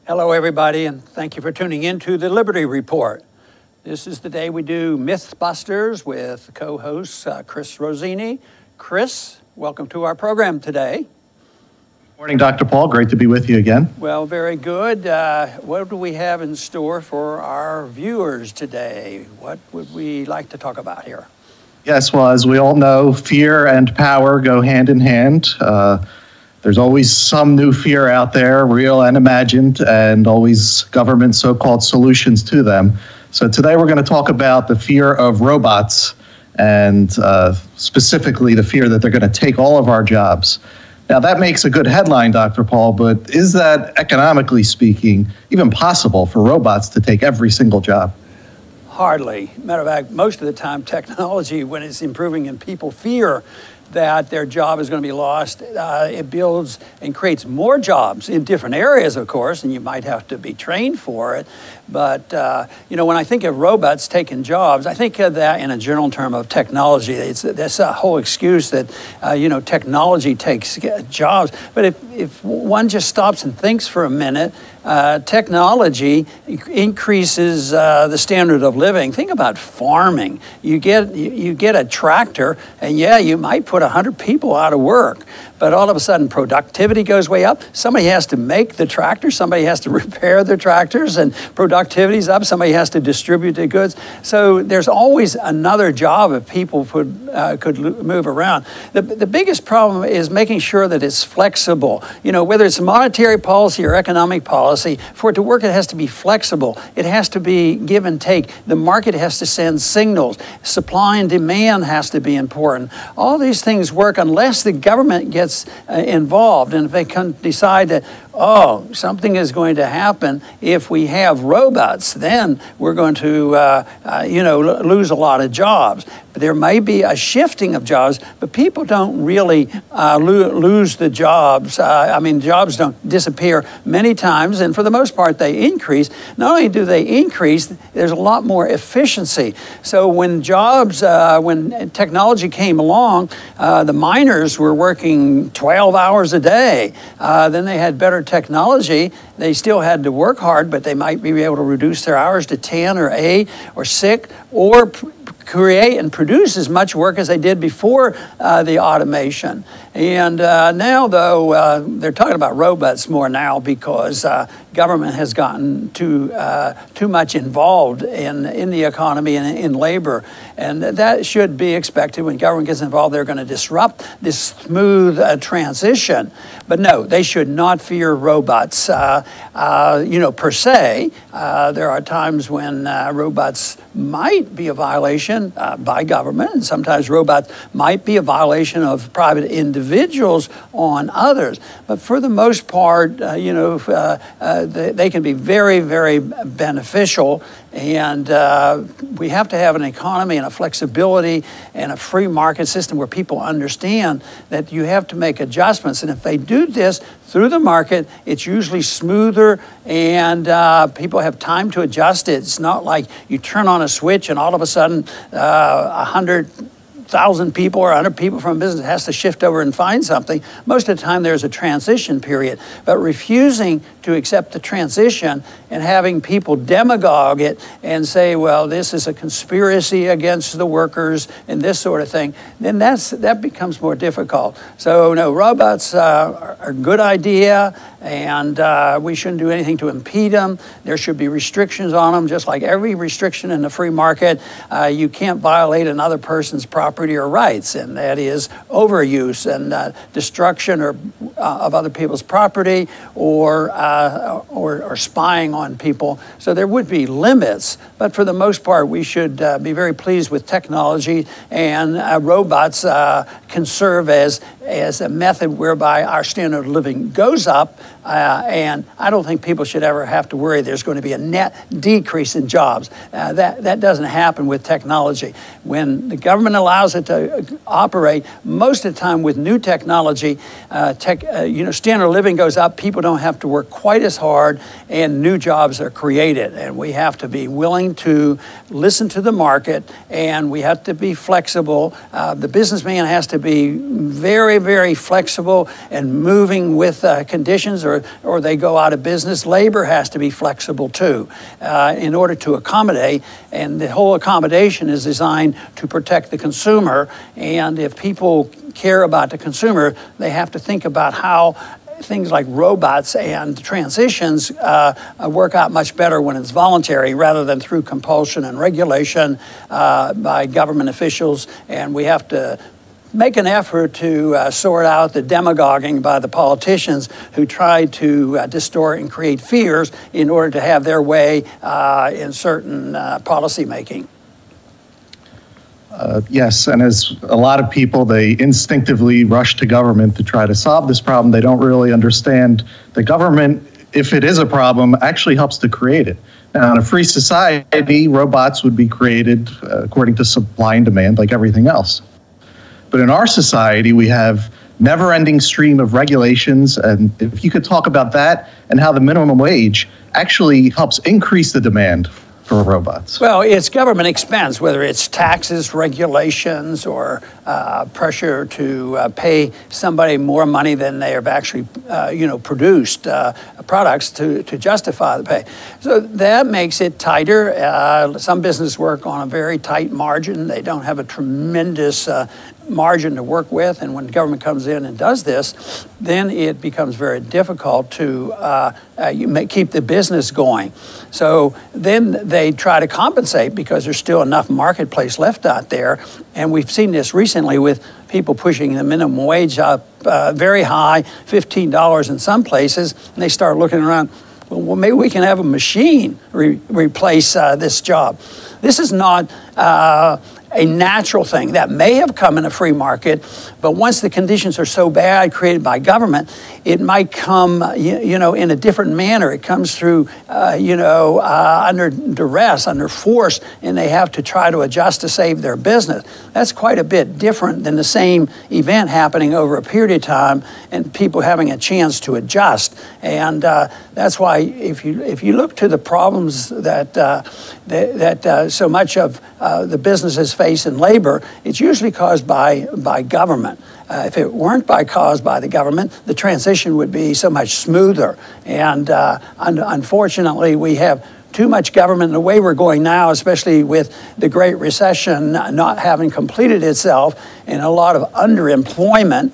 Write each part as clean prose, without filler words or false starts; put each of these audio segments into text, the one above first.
Hello, everybody, and thank you for tuning in to the Liberty Report. This is the day we do Mythbusters with co-host Chris Rossini. Chris, welcome to our program today. Morning, Dr. Paul. Great to be with you again. Well, very good. What do we have in store for our viewers today? What would we like to talk about here? Yes, well, as we all know, fear and power go hand in hand. There's always some new fear out there, real and imagined, and always government so-called solutions to them. So today we're going to talk about the fear of robots and specifically the fear that they're going to take all of our jobs. Now, that makes a good headline, Dr. Paul, but is that, economically speaking, even possible for robots to take every single job? Hardly. Matter of fact, most of the time, technology, when it's improving and people fear that their job is going to be lost, it builds and creates more jobs in different areas, of course, and you might have to be trained for it. But, when I think of robots taking jobs, I think of that in a general term of technology. That's a whole excuse that, technology takes jobs. But if one just stops and thinks for a minute, technology increases the standard of living. Think about farming. You get a tractor, and yeah, you might put 100 people out of work, but all of a sudden productivity goes way up. Somebody has to make the tractor, somebody has to repair the tractors, and productivity's up. Somebody has to distribute the goods. So there's always another job if people could move around. The biggest problem is making sure that it's flexible. Whether it's monetary policy or economic policy, for it to work, it has to be flexible. It has to be give and take. The market has to send signals. Supply and demand has to be important. All these things work unless the government gets involved. And if they can decide that, something is going to happen if we have robots, then we're going to, lose a lot of jobs. But there may be a shifting of jobs, but people don't really lose the jobs. Jobs don't disappear many times, and for the most part, they increase. Not only do they increase, there's a lot more efficiency. So when when technology came along, the miners were working 12 hours a day. Then they had better technology. They still had to work hard, but they might be able to reduce their hours to 10 or 8 or 6 or create and produce as much work as they did before the automation. And now, though, they're talking about robots more now because government has gotten too much involved in the economy and in labor. And that should be expected. When government gets involved, they're going to disrupt this smooth transition. But no, they should not fear robots, per se. There are times when robots might be a violation by government, and sometimes robots might be a violation of private individuals on others. But for the most part, they can be very, very beneficial. And we have to have an economy and a flexibility and a free market system where people understand that you have to make adjustments. And if they do this through the market, it's usually smoother and people have time to adjust it. It's not like you turn on a switch and all of a sudden 100,000 people or 100 people from a business has to shift over and find something. Most of the time there's a transition period, but refusing to accept the transition and having people demagogue it and say, well, this is a conspiracy against the workers and this sort of thing, then that becomes more difficult. So no, robots are a good idea, and we shouldn't do anything to impede them. There should be restrictions on them, just like every restriction in the free market. You can't violate another person's property or rights, and that is overuse and destruction of other people's property or spying on people. So there would be limits, but for the most part, we should be very pleased with technology, and robots can serve as a method whereby our standard of living goes up, and I don't think people should ever have to worry there's going to be a net decrease in jobs. That doesn't happen with technology. When the government allows it to operate, most of the time with new technology, standard of living goes up, people don't have to work quite as hard, and new jobs are created. And we have to be willing to listen to the market, and we have to be flexible. The businessman has to be very, very flexible and moving with conditions, or they go out of business. Labor has to be flexible too in order to accommodate, and the whole accommodation is designed to protect the consumer. And if people care about the consumer, they have to think about how things like robots and transitions work out much better when it's voluntary rather than through compulsion and regulation by government officials. And we have to make an effort to sort out the demagoguing by the politicians who try to distort and create fears in order to have their way in certain policy making. Yes, and as a lot of people, they instinctively rush to government to try to solve this problem. They don't really understand the government, if it is a problem, actually helps to create it. Now, in a free society, robots would be created according to supply and demand like everything else. But in our society, we have never-ending stream of regulations, and if you could talk about that and how the minimum wage actually helps increase the demand for robots. Well, it's government expense, whether it's taxes, regulations, or pressure to pay somebody more money than they have actually, produced products to justify the pay. So that makes it tighter. Some businesses work on a very tight margin. They don't have a tremendous margin to work with, and when the government comes in and does this, then it becomes very difficult to keep the business going. So then they try to compensate because there's still enough marketplace left out there, and we've seen this recently with people pushing the minimum wage up very high, $15 in some places, and they start looking around, well, maybe we can have a machine replace this job. This is not a natural thing. That may have come in a free market, but once the conditions are so bad created by government, it might come, in a different manner. It comes through, under duress, under force, and they have to try to adjust to save their business. That's quite a bit different than the same event happening over a period of time and people having a chance to adjust. And that's why if you look to the problems that so much of the businesses face in labor, it's usually caused by government. If it weren't caused by the government, the transition would be so much smoother. And unfortunately, we have too much government. The way we're going now, especially with the Great Recession not having completed itself and a lot of underemployment,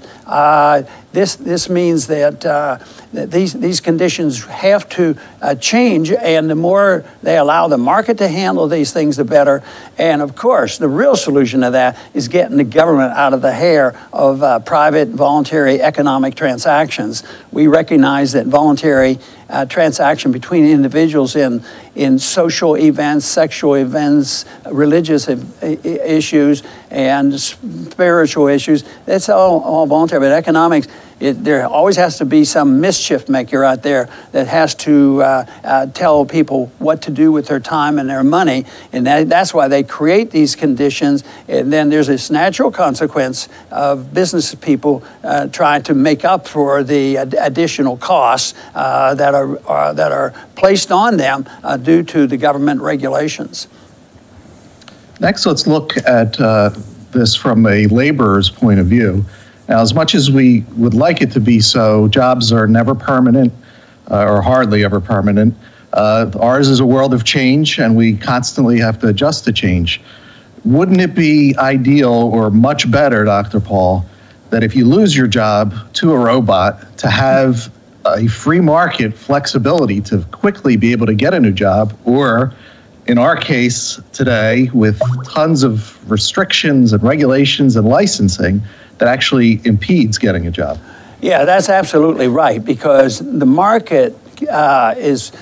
this means that these conditions have to change, and the more they allow the market to handle these things, the better. And of course, the real solution to that is getting the government out of the hair of private, voluntary economic transactions. We recognize that voluntary transaction between individuals in social events, sexual events, religious issues, and spiritual issues, it's all voluntary. But economics, there always has to be some mischief maker out there that has to tell people what to do with their time and their money, and that's why they create these conditions. And then there's this natural consequence of business people trying to make up for the additional costs that are placed on them due to the government regulations. Next, let's look at this from a laborer's point of view. Now, as much as we would like it to be so, jobs are never permanent or hardly ever permanent. Ours is a world of change, and we constantly have to adjust to change. Wouldn't it be ideal or much better, Dr. Paul, that if you lose your job to a robot, to have a free market flexibility to quickly be able to get a new job, or in our case today, with tons of restrictions and regulations and licensing that actually impedes getting a job? Yeah, that's absolutely right, because the market is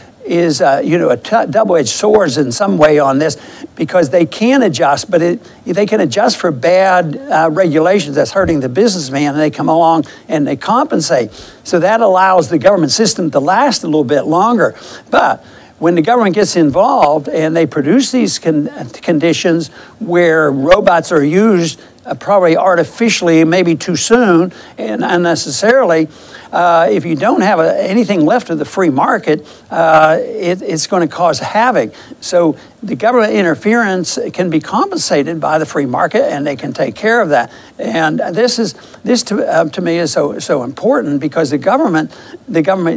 a double-edged sword in some way on this, because they can adjust, but they can adjust for bad regulations that's hurting the businessman, and they come along and they compensate. So that allows the government system to last a little bit longer. But when the government gets involved and they produce these conditions where robots are used probably artificially, maybe too soon and unnecessarily. If you don't have anything left of the free market, it's going to cause havoc. So the government interference can be compensated by the free market, and they can take care of that. And this to me is so important, because the government,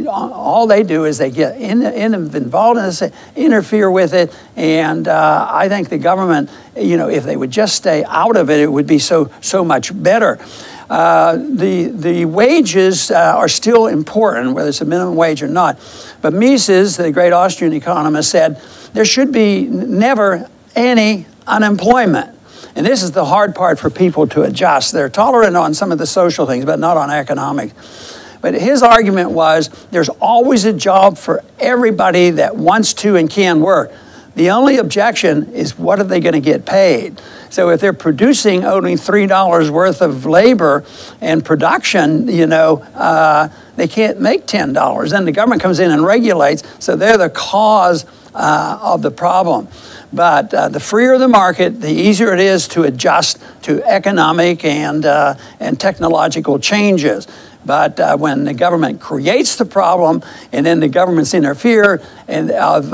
all they do is they get involved in this, interfere with it, and I think the government, if they would just stay out of it, it would be so much better. The wages are still important, whether it's a minimum wage or not. But Mises, the great Austrian economist, said there should be never any unemployment. And this is the hard part for people to adjust. They're tolerant on some of the social things, but not on economics. But his argument was there's always a job for everybody that wants to and can work. The only objection is, what are they going to get paid? So if they're producing only $3 worth of labor and production, they can't make $10. Then the government comes in and regulates, so they're the cause of the problem. But the freer the market, the easier it is to adjust to economic and technological changes. But when the government creates the problem, and then the governments interfere, and of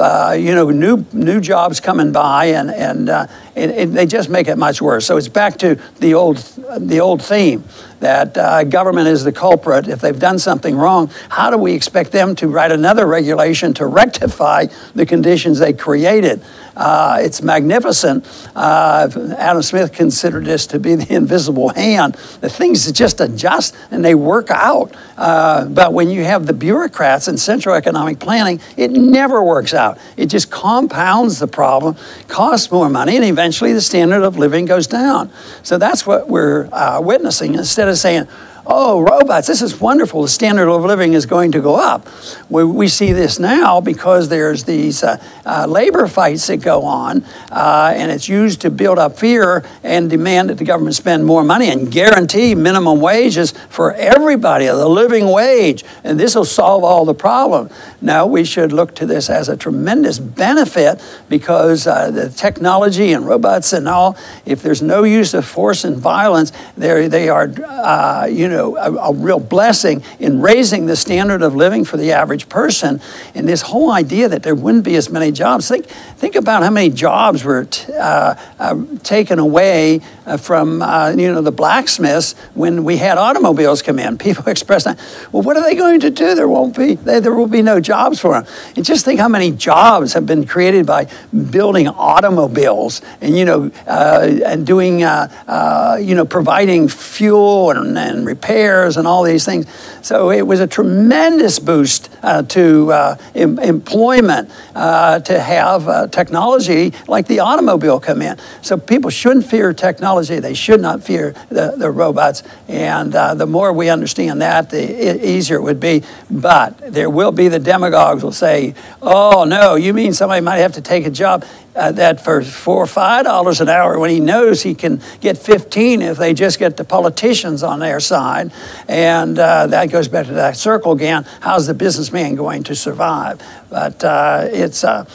new jobs coming by, and they just make it much worse. So it's back to the old theme that government is the culprit. If they've done something wrong, how do we expect them to write another regulation to rectify the conditions they created? It's magnificent. Adam Smith considered this to be the invisible hand. The things just adjust and they work out. But when you have the bureaucrats in central economic planning, it never works out. It just compounds the problem, costs more money, and eventually the standard of living goes down. So that's what we're witnessing. Instead of saying, oh, robots, this is wonderful, the standard of living is going to go up. We see this now because there's these labor fights that go on, and it's used to build up fear and demand that the government spend more money and guarantee minimum wages for everybody, the living wage, and this will solve all the problem. No, we should look to this as a tremendous benefit, because the technology and robots and all, if there's no use of force and violence, they are, a real blessing in raising the standard of living for the average person. And this whole idea that there wouldn't be as many jobs, think about how many jobs were taken away from the blacksmiths when we had automobiles come in. People expressed that, well, what are they going to do? There will be no jobs for them. And just think how many jobs have been created by building automobiles and and doing providing fuel and repairs and all these things. So it was a tremendous boost to employment to have technology like the automobile come in. So people shouldn't fear technology. They should not fear the robots. And the more we understand that, the easier it would be. But there will be the demagogues will say, oh, no, you mean somebody might have to take a job that for $4 or $5 an hour, when he knows he can get 15 if they just get the politicians on their side. And that goes back to that circle again. How's the businessman going to survive? But it's a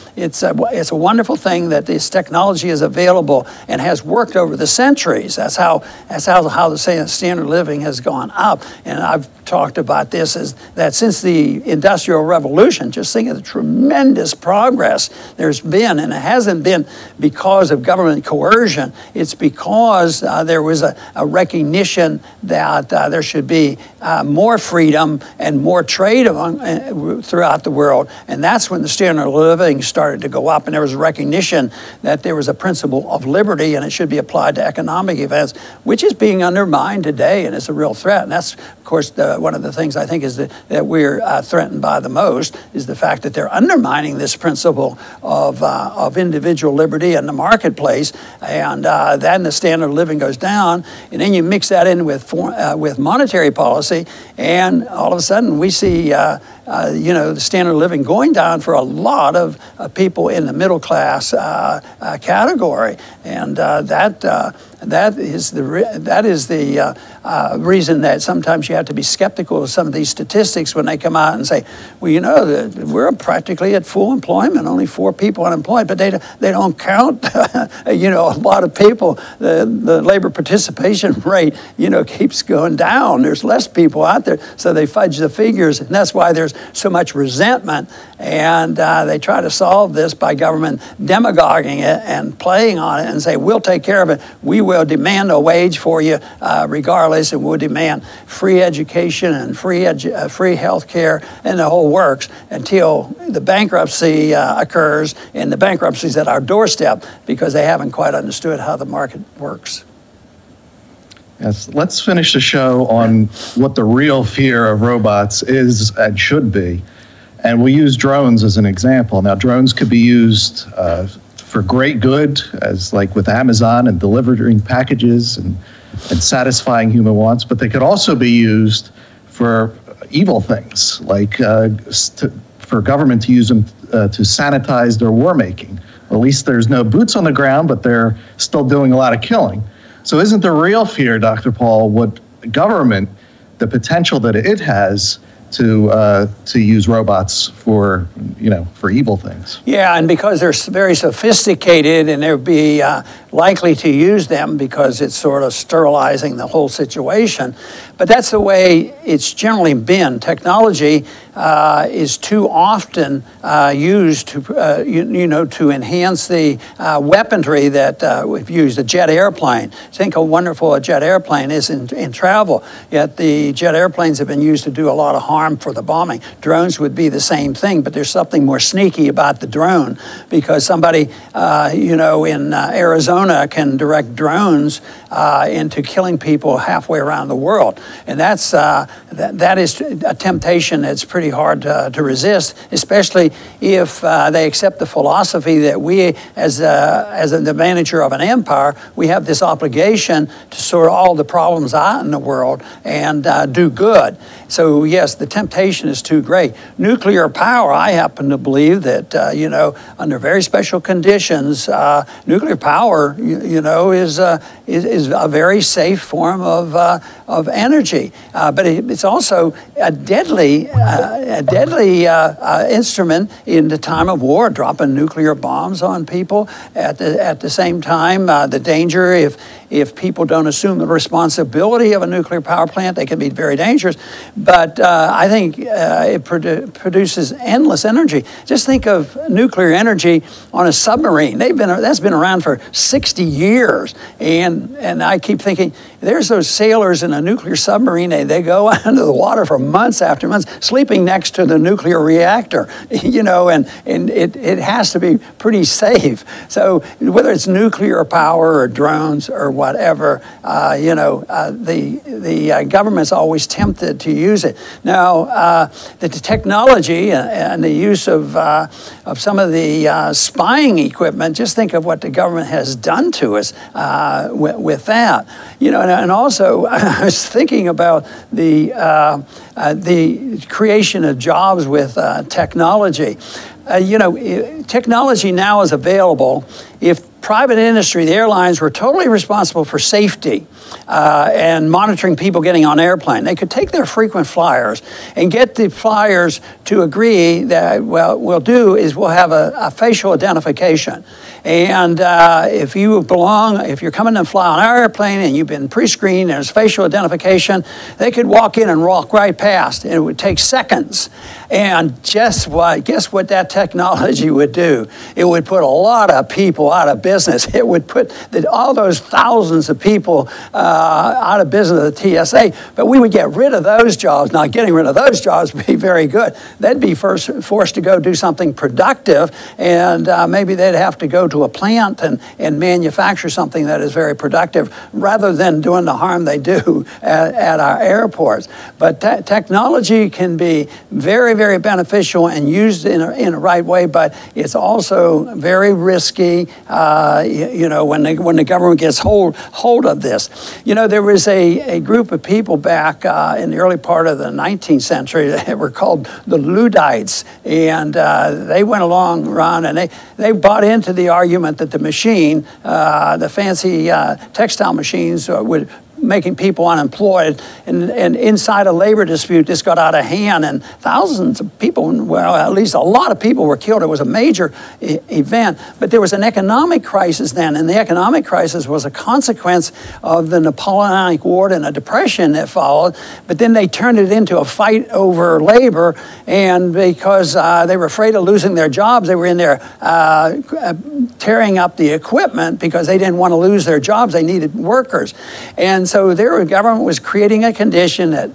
wonderful thing that this technology is available and has worked over the centuries. That's how the standard of living has gone up. And I've talked about this as that since the Industrial Revolution. Just think of the tremendous progress there's been, and it hasn't been because of government coercion. It's because there was a recognition that there should be more freedom and more trade throughout the world. And that's when the standard of living started to go up, and there was a recognition that there was a principle of liberty and it should be applied to economic events, which is being undermined today, and it's a real threat. And that's, of course, one of the things I think is that we're threatened by the most is the fact that they're undermining this principle of individual liberty in the marketplace, and then the standard of living goes down, and then you mix that in with monetary policy, and all of a sudden we see the standard of living going down for a lot of people in the middle class category, and that is the reason that sometimes you have to be skeptical of some of these statistics when they come out and say, well, we're practically at full employment, only 4 people unemployed, but they don't count, a lot of people. The labor participation rate, keeps going down. There's less people out there, so they fudge the figures, and that's why there's so much resentment. And they try to solve this by government demagoguing it and playing on it and say, we'll take care of it. We will demand a wage for you regardless, and we'll demand free education and free health care and the whole works until the bankruptcy occurs, and the bankruptcy is at our doorstep because they haven't quite understood how the market works. Yes, let's finish the show on what the real fear of robots is and should be. And we use drones as an example. Now, drones could be used for great good, as like with Amazon and delivering packages and satisfying human wants, but they could also be used for evil things, like for government to use them to sanitize their war making. At least there's no boots on the ground, but they're still doing a lot of killing. So isn't the real fear, Dr. Paul, what government, the potential that it has to use robots for evil things? Yeah, and because they're very sophisticated, and they'll be likely to use them because it's sort of sterilizing the whole situation. But that's the way it's generally been. Technology is too often used to, to enhance the weaponry that we've used. A jet airplane. Think how wonderful a jet airplane is in travel. Yet the jet airplanes have been used to do a lot of harm for the bombing. Drones would be the same thing, but there's something more sneaky about the drone because somebody, in Arizona can direct drones into killing people halfway around the world. And that is a temptation that's pretty hard to resist, especially if they accept the philosophy that we, as the manager of an empire, we have this obligation to sort all the problems out in the world and do good. So yes, the temptation is too great. Nuclear power, I happen to believe that, under very special conditions, nuclear power, is a very safe form of energy. But it's also a deadly instrument in the time of war, dropping nuclear bombs on people. At the same time, the danger, if people don't assume the responsibility of a nuclear power plant, they can be very dangerous. But I think it produces endless energy. Just think of nuclear energy on a submarine. That's been around for 60 years. And I keep thinking, there's those sailors in a nuclear submarine, they go under the water for months after months, sleeping next to the nuclear reactor, and it has to be pretty safe. So whether it's nuclear power or drones or whatever, the government's always tempted to use it. Now, the technology and the use of some of the spying equipment, just think of what the government has done to us with that. And also I was thinking about the creation of jobs with technology. Technology now is available. If private industry, the airlines, were totally responsible for safety and monitoring people getting on airplane, they could take their frequent flyers and get the flyers to agree that, what we'll do is we'll have a facial identification. And if you're coming to fly on our airplane and you've been pre-screened, there's facial identification, they could walk in and walk right past, and it would take seconds. And guess what that technology would do? It would put a lot of people out of business. It would put all those thousands of people out of business at the TSA. But we would get rid of those jobs. Now, getting rid of those jobs would be very good. They'd be forced to go do something productive, and maybe they'd have to go to a plant and manufacture something that is very productive rather than doing the harm they do at our airports. But technology can be very, very beneficial and used in a right way, but it's also very risky you know, when the government gets hold of this. You know, there was a group of people back in the early part of the 19th century that were called the Luddites, and they went along, Ron, and they bought into the argument that the machine, the fancy textile machines, would making people unemployed, and inside a labor dispute, this got out of hand, and thousands of people, well, at least a lot of people were killed. It was a major event, but there was an economic crisis then, and the economic crisis was a consequence of the Napoleonic War and a depression that followed, but then they turned it into a fight over labor, and because they were afraid of losing their jobs, they were in there tearing up the equipment because they didn't want to lose their jobs. They needed workers. And so their government was creating a condition that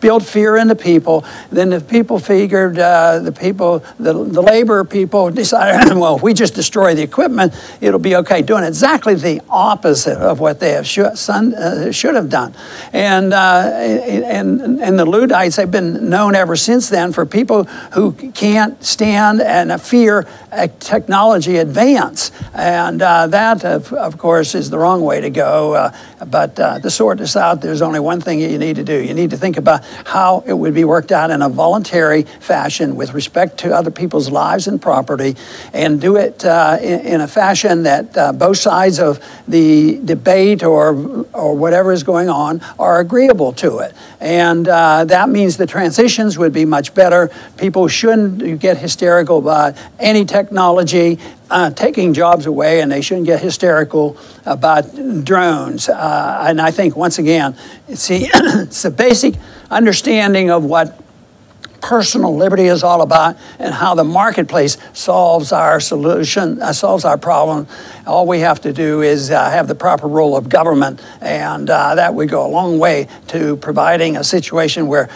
built fear in the people. Then the people figured, the labor people decided, well, if we just destroy the equipment, it'll be okay. Doing exactly the opposite of what they have should have done. And the Luddites have been known ever since then for people who can't stand and fear technology advance. And that, of course, is the wrong way to go. But to sort this out, there's only one thing you need to do. You need to think about how it would be worked out in a voluntary fashion with respect to other people's lives and property, and do it in a fashion that both sides of the debate or whatever is going on are agreeable to it. And that means the transitions would be much better. People shouldn't get hysterical about any technology taking jobs away, and they shouldn't get hysterical about drones. And I think, once again, see, it's the basic understanding of what personal liberty is all about and how the marketplace solves our solution, solves our problem. All we have to do is have the proper role of government, and that would go a long way to providing a situation where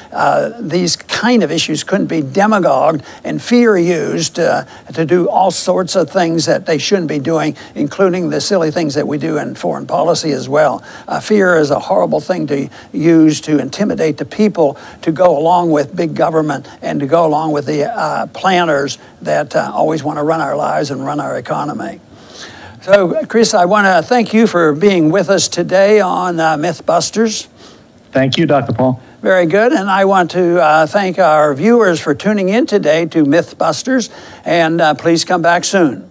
these kind of issues couldn't be demagogued and fear used to do all sorts of things that they shouldn't be doing, including the silly things that we do in foreign policy as well. Fear is a horrible thing to use to intimidate the people to go along with big government and to go along with the planners that always want to run our lives and run our economy. So, Chris, I want to thank you for being with us today on Mythbusters. Thank you, Dr. Paul. Very good. And I want to thank our viewers for tuning in today to Mythbusters. And please come back soon.